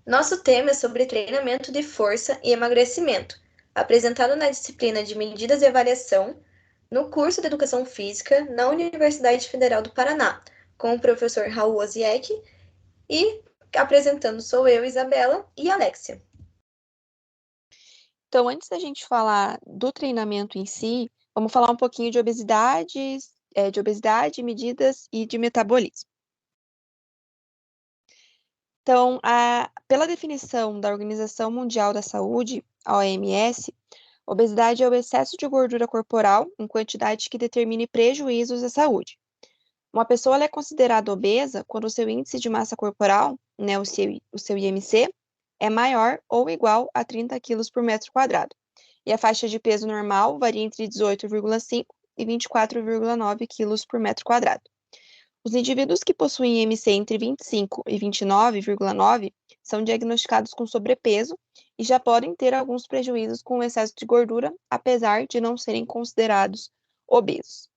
Nosso tema é sobre treinamento de força e emagrecimento, apresentado na disciplina de Medidas e Avaliação, no curso de Educação Física, na Universidade Federal do Paraná, com o professor Raul Oziek e apresentando sou eu, Isabela e Alexia. Então, antes da gente falar do treinamento em si, vamos falar um pouquinho de obesidade, medidas e de metabolismo. Então, pela definição da Organização Mundial da Saúde, a OMS, obesidade é o excesso de gordura corporal em quantidade que determine prejuízos à saúde. Uma pessoa ela é considerada obesa quando o seu índice de massa corporal, né, o seu IMC, é maior ou igual a 30 quilos por metro quadrado. E a faixa de peso normal varia entre 18,5 e 24,9 quilos por metro quadrado. Os indivíduos que possuem IMC entre 25 e 29,9 são diagnosticados com sobrepeso e já podem ter alguns prejuízos com o excesso de gordura, apesar de não serem considerados obesos.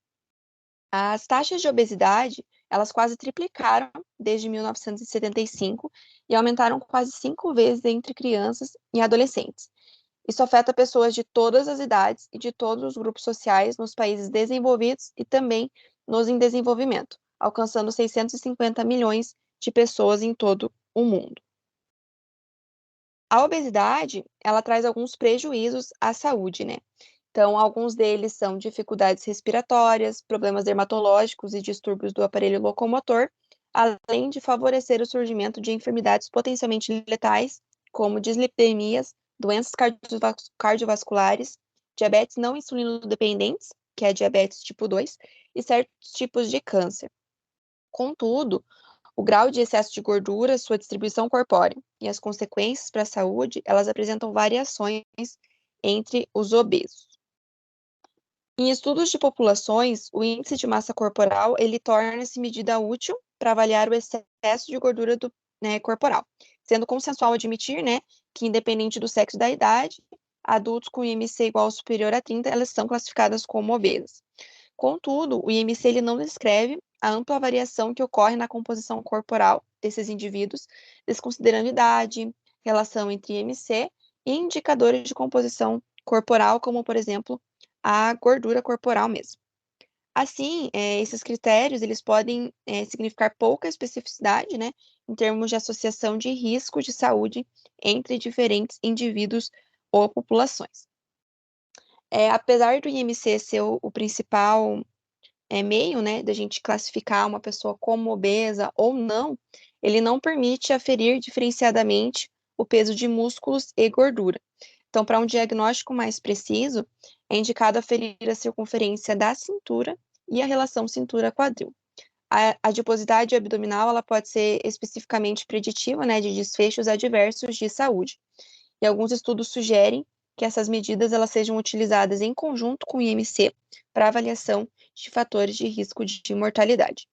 As taxas de obesidade, elas quase triplicaram desde 1975 e aumentaram quase 5 vezes entre crianças e adolescentes. Isso afeta pessoas de todas as idades e de todos os grupos sociais nos países desenvolvidos e também nos em desenvolvimento, alcançando 650 milhões de pessoas em todo o mundo. A obesidade, ela traz alguns prejuízos à saúde, né? Então, alguns deles são dificuldades respiratórias, problemas dermatológicos e distúrbios do aparelho locomotor, além de favorecer o surgimento de enfermidades potencialmente letais, como dislipidemias, doenças cardiovasculares, diabetes não insulino-dependentes, que é diabetes tipo 2, e certos tipos de câncer. Contudo, o grau de excesso de gordura, sua distribuição corpórea e as consequências para a saúde, elas apresentam variações entre os obesos. Em estudos de populações, o índice de massa corporal, ele torna-se medida útil para avaliar o excesso de gordura corporal, sendo consensual admitir, né, que independente do sexo e da idade, adultos com IMC igual ou superior a 30, elas são classificadas como obesas. Contudo, o IMC ele não descreve a ampla variação que ocorre na composição corporal desses indivíduos, desconsiderando idade, relação entre IMC e indicadores de composição corporal, como, por exemplo, a gordura corporal mesmo. Assim, esses critérios eles podem significar pouca especificidade, né, em termos de associação de risco de saúde entre diferentes indivíduos ou populações. Apesar do IMC ser o principal meio, né, da gente classificar uma pessoa como obesa ou não, ele não permite aferir diferenciadamente o peso de músculos e gordura. Então, para um diagnóstico mais preciso, é indicado aferir a circunferência da cintura e a relação cintura-quadril. A adiposidade abdominal, ela pode ser especificamente preditiva, né, de desfechos adversos de saúde. E alguns estudos sugerem que essas medidas elas sejam utilizadas em conjunto com o IMC para avaliação de fatores de risco de mortalidade.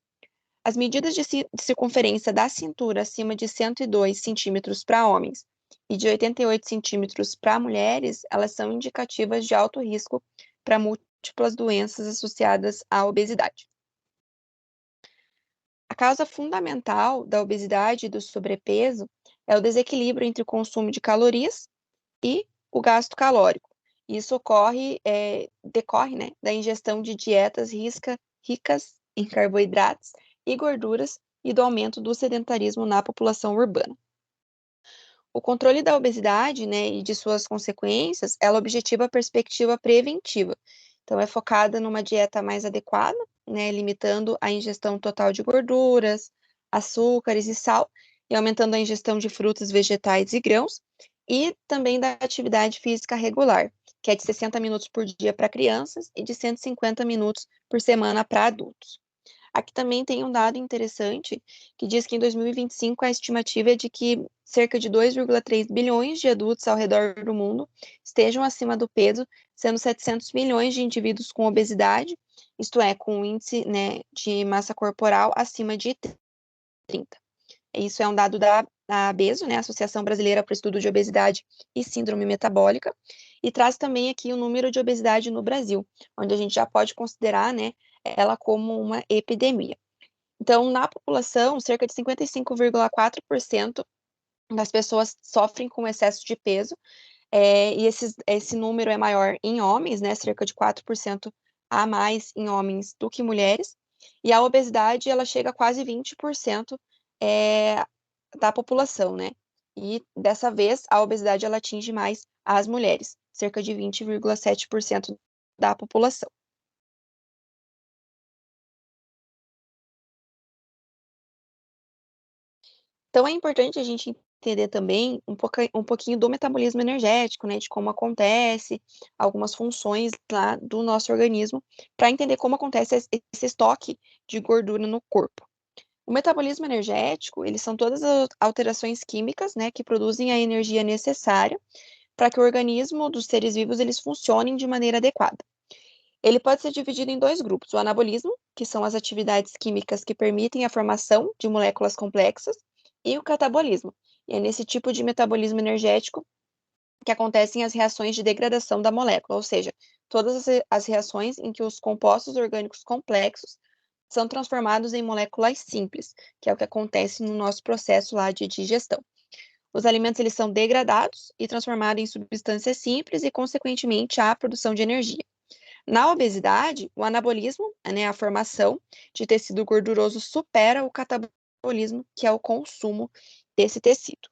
As medidas de circunferência da cintura acima de 102 centímetros para homens e de 88 centímetros para mulheres, elas são indicativas de alto risco para múltiplas doenças associadas à obesidade. A causa fundamental da obesidade e do sobrepeso é o desequilíbrio entre o consumo de calorias e o gasto calórico. Isso decorre, né, da ingestão de dietas ricas em carboidratos e gorduras e do aumento do sedentarismo na população urbana. O controle da obesidade, né, e de suas consequências, ela objetiva a perspectiva preventiva. Então, é focada numa dieta mais adequada, né, limitando a ingestão total de gorduras, açúcares e sal, e aumentando a ingestão de frutas, vegetais e grãos, e também da atividade física regular, que é de 60 minutos por dia para crianças e de 150 minutos por semana para adultos. Aqui também tem um dado interessante que diz que em 2025 a estimativa é de que cerca de 2,3 bilhões de adultos ao redor do mundo estejam acima do peso, sendo 700 milhões de indivíduos com obesidade, isto é, com um índice, né, de massa corporal acima de 30. Isso é um dado da ABESO, né, Associação Brasileira para o Estudo de Obesidade e Síndrome Metabólica, e traz também aqui o número de obesidade no Brasil, onde a gente já pode considerar, né, ela como uma epidemia. Então, na população, cerca de 55,4% das pessoas sofrem com excesso de peso, e esse número é maior em homens, né, cerca de 4% a mais em homens do que mulheres, e a obesidade, ela chega a quase 20% da população, né, e dessa vez a obesidade, ela atinge mais as mulheres, cerca de 20,7% da população. Então é importante a gente entender também um pouquinho do metabolismo energético, né, de como acontece, algumas funções lá do nosso organismo, para entender como acontece esse estoque de gordura no corpo. O metabolismo energético, eles são todas as alterações químicas, né, que produzem a energia necessária para que o organismo dos seres vivos eles funcionem de maneira adequada. Ele pode ser dividido em dois grupos: o anabolismo, que são as atividades químicas que permitem a formação de moléculas complexas, e o catabolismo. E é nesse tipo de metabolismo energético que acontecem as reações de degradação da molécula, ou seja, todas as reações em que os compostos orgânicos complexos são transformados em moléculas simples, que é o que acontece no nosso processo lá de digestão. Os alimentos eles são degradados e transformados em substâncias simples e, consequentemente, há produção de energia. Na obesidade, o anabolismo, né, a formação de tecido gorduroso, supera o catabolismo, que é o consumo desse tecido.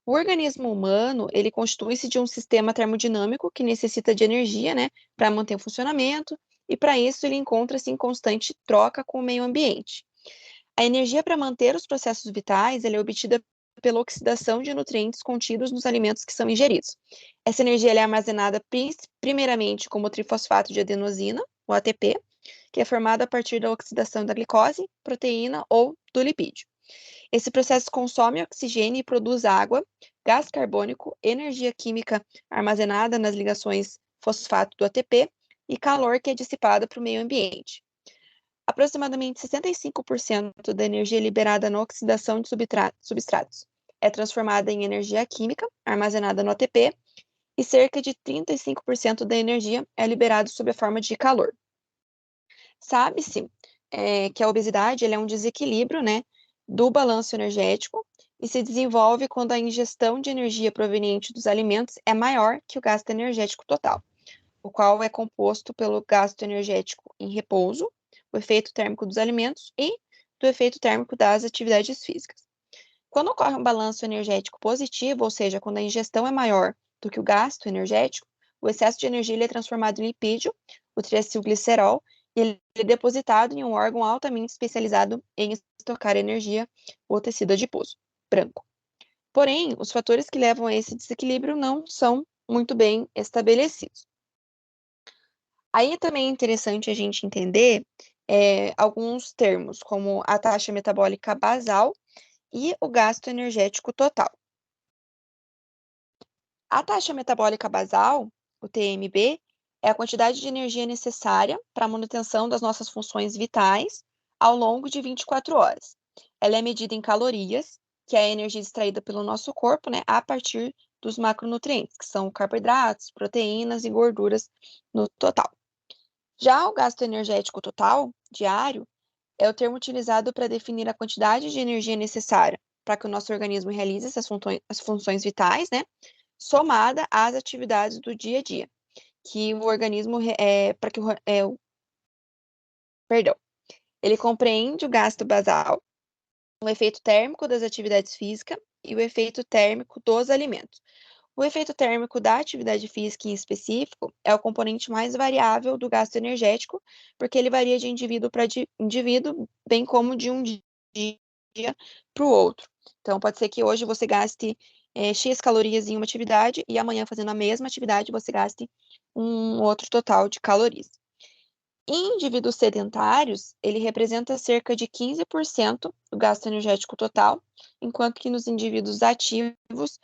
O organismo humano, ele constitui-se de um sistema termodinâmico que necessita de energia, né, para manter o funcionamento, e para isso ele encontra-se em constante troca com o meio ambiente. A energia para manter os processos vitais, ela é obtida pela oxidação de nutrientes contidos nos alimentos que são ingeridos. Essa energia ela é armazenada primeiramente como trifosfato de adenosina, o ATP, que é formado a partir da oxidação da glicose, proteína ou do lipídio. Esse processo consome oxigênio e produz água, gás carbônico, energia química armazenada nas ligações fosfato do ATP e calor que é dissipado para o meio ambiente. Aproximadamente 65% da energia liberada na oxidação de substratos é transformada em energia química armazenada no ATP e cerca de 35% da energia é liberada sob a forma de calor. Sabe-se que a obesidade é um desequilíbrio, né, do balanço energético e se desenvolve quando a ingestão de energia proveniente dos alimentos é maior que o gasto energético total, o qual é composto pelo gasto energético em repouso, o efeito térmico dos alimentos e do efeito térmico das atividades físicas. Quando ocorre um balanço energético positivo, ou seja, quando a ingestão é maior do que o gasto energético, o excesso de energia ele é transformado em lipídio, o triacilglicerol, e ele é depositado em um órgão altamente especializado em estocar energia, o tecido adiposo, branco. Porém, os fatores que levam a esse desequilíbrio não são muito bem estabelecidos. Aí também é interessante a gente entender alguns termos, como a taxa metabólica basal e o gasto energético total. A taxa metabólica basal, o TMB, é a quantidade de energia necessária para a manutenção das nossas funções vitais ao longo de 24 horas. Ela é medida em calorias, que é a energia extraída pelo nosso corpo, né, a partir dos macronutrientes, que são carboidratos, proteínas e gorduras no total. Já o gasto energético total, diário, é o termo utilizado para definir a quantidade de energia necessária para que o nosso organismo realize as funções vitais, né? Somada às atividades do dia a dia, que o organismo, para que perdão, ele compreende o gasto basal, o efeito térmico das atividades físicas e o efeito térmico dos alimentos. O efeito térmico da atividade física em específico é o componente mais variável do gasto energético, porque ele varia de indivíduo para indivíduo, bem como de um dia para o outro. Então, pode ser que hoje você gaste X calorias em uma atividade e amanhã, fazendo a mesma atividade, você gaste um outro total de calorias. Em indivíduos sedentários, ele representa cerca de 15% do gasto energético total, enquanto que nos indivíduos ativos,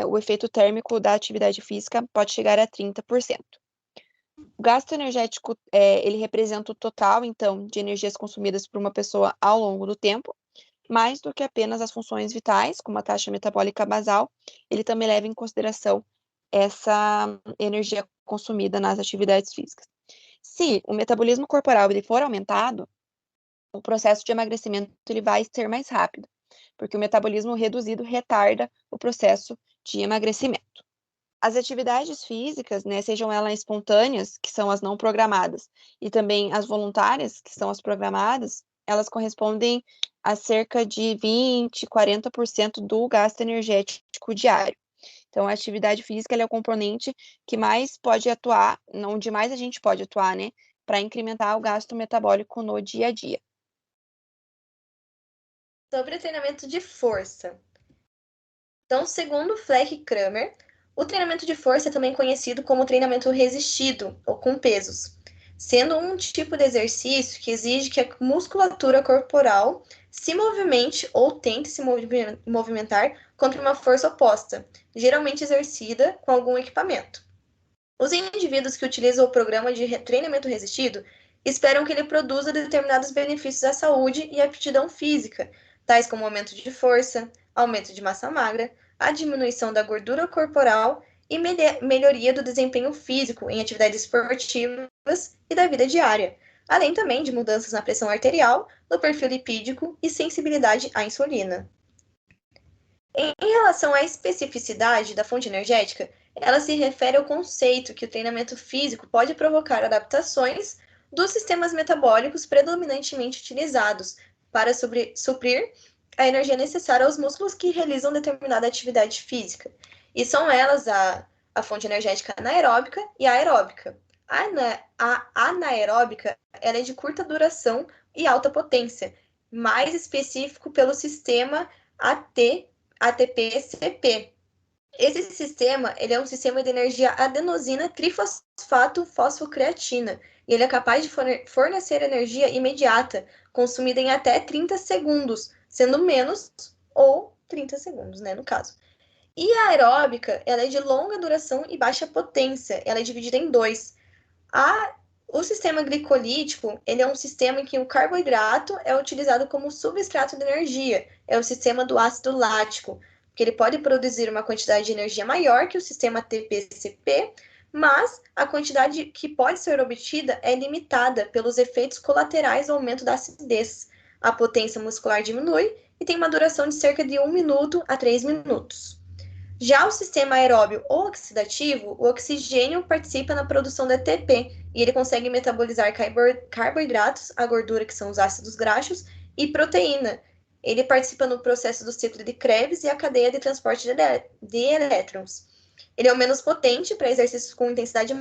o efeito térmico da atividade física pode chegar a 30%. O gasto energético, ele representa o total, então, de energias consumidas por uma pessoa ao longo do tempo, mais do que apenas as funções vitais, como a taxa metabólica basal, ele também leva em consideração essa energia consumida nas atividades físicas. Se o metabolismo corporal ele for aumentado, o processo de emagrecimento ele vai ser mais rápido, porque o metabolismo reduzido retarda o processo de emagrecimento. As atividades físicas, né, sejam elas espontâneas, que são as não programadas, e também as voluntárias, que são as programadas, elas correspondem a cerca de 20, 40% do gasto energético diário. Então, a atividade física é o componente que mais pode atuar, onde mais a gente pode atuar, né, para incrementar o gasto metabólico no dia a dia. Sobre o treinamento de força. Então, segundo Fleck e Kramer, o treinamento de força é também conhecido como treinamento resistido ou com pesos, sendo um tipo de exercício que exige que a musculatura corporal se movimente ou tente se movimentar contra uma força oposta, geralmente exercida com algum equipamento. Os indivíduos que utilizam o programa de treinamento resistido esperam que ele produza determinados benefícios à saúde e à aptidão física, tais como aumento de força, aumento de massa magra, a diminuição da gordura corporal e melhoria do desempenho físico em atividades esportivas e da vida diária, além também de mudanças na pressão arterial, no perfil lipídico e sensibilidade à insulina. Em relação à especificidade da fonte energética, ela se refere ao conceito que o treinamento físico pode provocar adaptações dos sistemas metabólicos predominantemente utilizados para suprir a energia necessária aos músculos que realizam determinada atividade física. E são elas a fonte energética anaeróbica e a aeróbica. A anaeróbica ela é de curta duração e alta potência, mais específico pelo sistema ATP-CP. Esse sistema ele é um sistema de energia adenosina trifosfato fosfocreatina e ele é capaz de fornecer energia imediata, consumida em até 30 segundos, sendo menos ou 30 segundos, né, no caso. E a aeróbica, ela é de longa duração e baixa potência, ela é dividida em dois. O sistema glicolítico, ele é um sistema em que o carboidrato é utilizado como substrato de energia, é o sistema do ácido lático, que ele pode produzir uma quantidade de energia maior que o sistema ATP-CP, mas a quantidade que pode ser obtida é limitada pelos efeitos colaterais do aumento da acidez. A potência muscular diminui e tem uma duração de cerca de 1 minuto a 3 minutos. Já o sistema aeróbio ou oxidativo, o oxigênio participa na produção de ATP e ele consegue metabolizar carboidratos, a gordura, que são os ácidos graxos, e proteína. Ele participa no processo do ciclo de Krebs e a cadeia de transporte de elétrons. Ele é o menos potente para exercícios com intensidade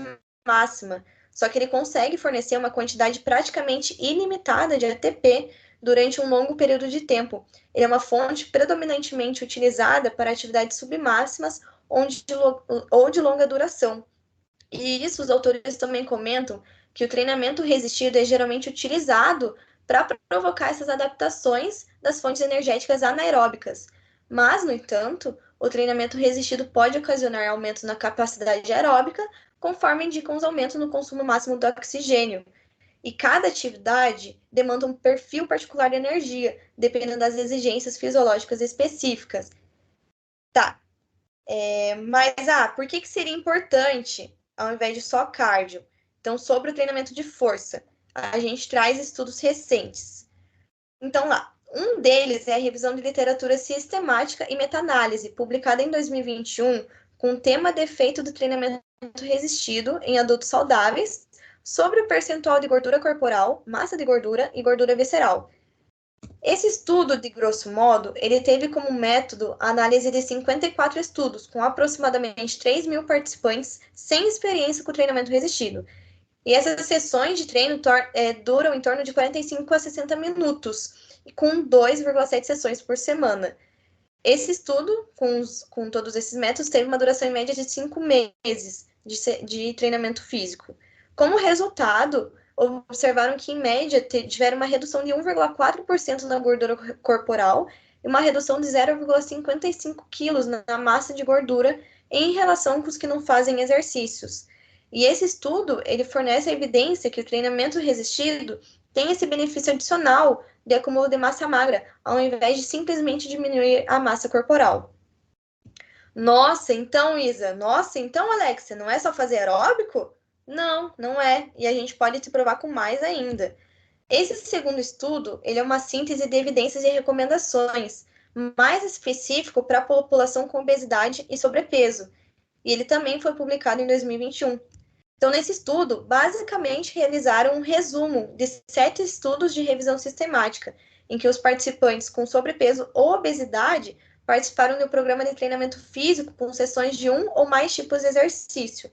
máxima, só que ele consegue fornecer uma quantidade praticamente ilimitada de ATP durante um longo período de tempo. Ele é uma fonte predominantemente utilizada para atividades submáximas ou de longa duração. E isso os autores também comentam que o treinamento resistido é geralmente utilizado para provocar essas adaptações das fontes energéticas anaeróbicas. Mas, no entanto, o treinamento resistido pode ocasionar aumentos na capacidade aeróbica, conforme indicam os aumentos no consumo máximo do oxigênio. E cada atividade demanda um perfil particular de energia, dependendo das exigências fisiológicas específicas. Tá, mas por que seria importante ao invés de só cardio? Então, sobre o treinamento de força, a gente traz estudos recentes. Então, um deles é a revisão de literatura sistemática e meta-análise, publicada em 2021, com o tema de efeito do treinamento resistido em adultos saudáveis, sobre o percentual de gordura corporal, massa de gordura e gordura visceral. Esse estudo, de grosso modo, ele teve como método a análise de 54 estudos, com aproximadamente 3 mil participantes sem experiência com treinamento resistido. E essas sessões de treino duram em torno de 45 a 60 minutos, com 2,7 sessões por semana. Esse estudo, com todos esses métodos, teve uma duração em média de 5 meses de treinamento físico. Como resultado, observaram que, em média, tiveram uma redução de 1,4% na gordura corporal e uma redução de 0,55 quilos na massa de gordura em relação com os que não fazem exercícios. E esse estudo, ele fornece a evidência que o treinamento resistido tem esse benefício adicional de acúmulo de massa magra, ao invés de simplesmente diminuir a massa corporal. Nossa, então, Isa, Alexia, não é só fazer aeróbico? Não, não é. E a gente pode te provar com mais ainda. Esse segundo estudo, ele é uma síntese de evidências e recomendações, mais específico para a população com obesidade e sobrepeso. E ele também foi publicado em 2021. Então, nesse estudo, basicamente realizaram um resumo de 7 estudos de revisão sistemática, em que os participantes com sobrepeso ou obesidade participaram do programa de treinamento físico com sessões de um ou mais tipos de exercício.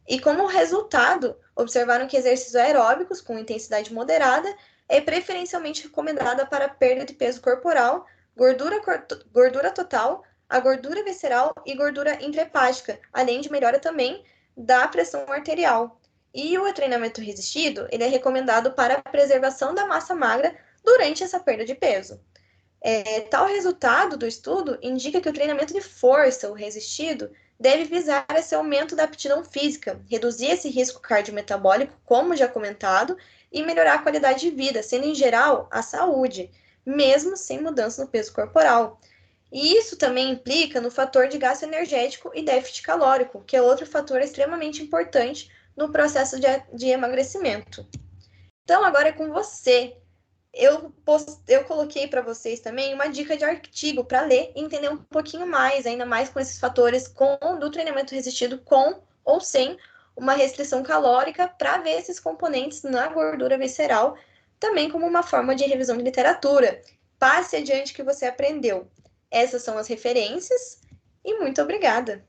E como resultado, observaram que exercícios aeróbicos com intensidade moderada é preferencialmente recomendada para perda de peso corporal, gordura total, a gordura visceral e gordura intrahepática, além de melhora também da pressão arterial. E o treinamento resistido, ele é recomendado para a preservação da massa magra durante essa perda de peso. Tal resultado do estudo indica que o treinamento de força, o resistido, deve visar esse aumento da aptidão física, reduzir esse risco cardiometabólico, como já comentado, e melhorar a qualidade de vida, sendo em geral a saúde, mesmo sem mudança no peso corporal. E isso também implica no fator de gasto energético e déficit calórico, que é outro fator extremamente importante no processo de emagrecimento. Então, agora é com você. Eu coloquei para vocês também uma dica de artigo para ler e entender um pouquinho mais, ainda mais com esses fatores do treinamento resistido com ou sem uma restrição calórica, para ver esses componentes na gordura visceral, também como uma forma de revisão de literatura. Passe adiante o que você aprendeu. Essas são as referências e muito obrigada!